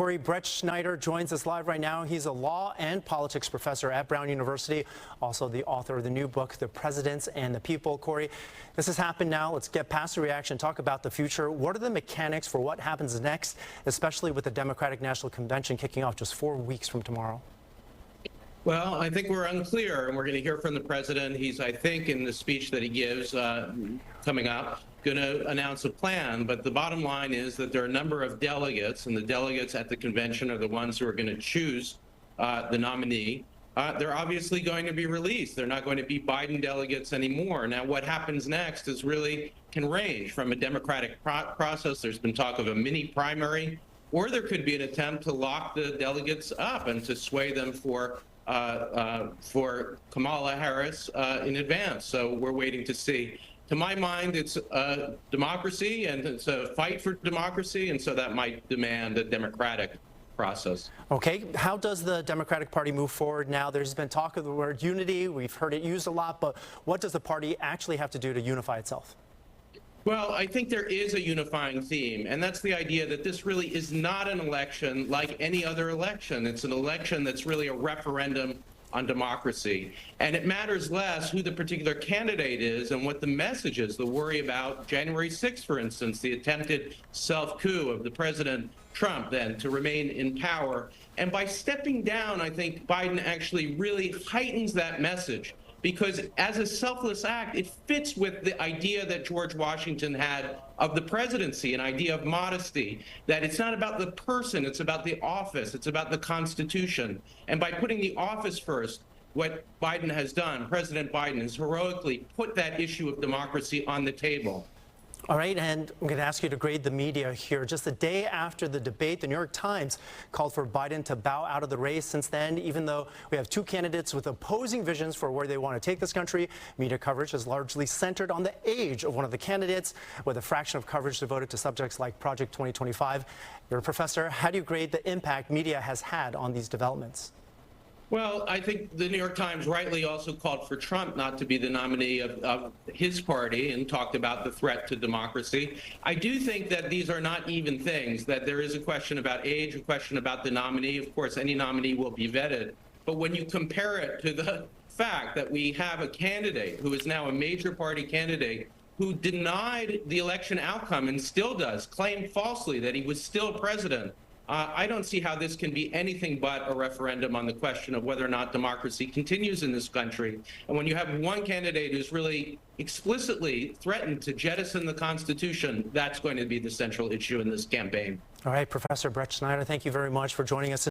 Corey, Brettschneider joins us live right now. He's a law and politics professor at Brown University, also the author of the new book, The Presidents and the People. Corey, this has happened now. Let's get past the reaction, talk about the future. What are the mechanics for what happens next, especially with the Democratic National Convention kicking off just 4 weeks from tomorrow? Well, I think we're unclear, and we're going to hear from the president. He's, I think, in the speech that he gives coming up, going to announce a plan. But the bottom line is that there are a number of delegates, and the delegates at the convention are the ones who are going to choose the nominee. They're obviously going to be released. They're not going to be Biden delegates anymore. Now, what happens next is really can range from a democratic process. There's been talk of a mini primary, or there could be an attempt to lock the delegates up and to sway them for Kamala Harris in advance. So we're waiting to see. To my mind, it's a democracy, and it's a fight for democracy, and so that might demand a democratic process. Okay, how does the Democratic Party move forward now? There's been talk of the word unity. We've heard it used a lot, but what does the party actually have to do to unify itself? Well, I think there is a unifying theme, and that's the idea that this really is not an election like any other election. It's an election that's really a referendum on democracy. And it matters less who the particular candidate is and what the message is. The worry about January 6th, for instance, the attempted self-coup of the President Trump then to remain in power. And by stepping down, I think Biden actually really heightens that message, because as a selfless act, it fits with the idea that George Washington had of the presidency, an idea of modesty, that it's not about the person, it's about the office, it's about the Constitution. And by putting the office first, what Biden has done, President Biden has heroically put that issue of democracy on the table. All right, and I'm going to ask you to grade the media here. Just a day after the debate, the New York Times called for Biden to bow out of the race. Since then, even though we have two candidates with opposing visions for where they want to take this country, media coverage is largely centered on the age of one of the candidates, with a fraction of coverage devoted to subjects like Project 2025. You're a professor. How do you grade the impact media has had on these developments? Well, I think the New York Times rightly also called for Trump not to be the nominee of his party and talked about the threat to democracy. I do think that these are not even things, that there is a question about age, a question about the nominee. Of course, any nominee will be vetted. But when you compare it to the fact that we have a candidate who is now a major party candidate who denied the election outcome and still does, claimed falsely that he was still president, I don't see how this can be anything but a referendum on the question of whether or not democracy continues in this country. And when you have one candidate who's really explicitly threatened to jettison the Constitution, that's going to be the central issue in this campaign. All right, Professor Brettschneider, thank you very much for joining us.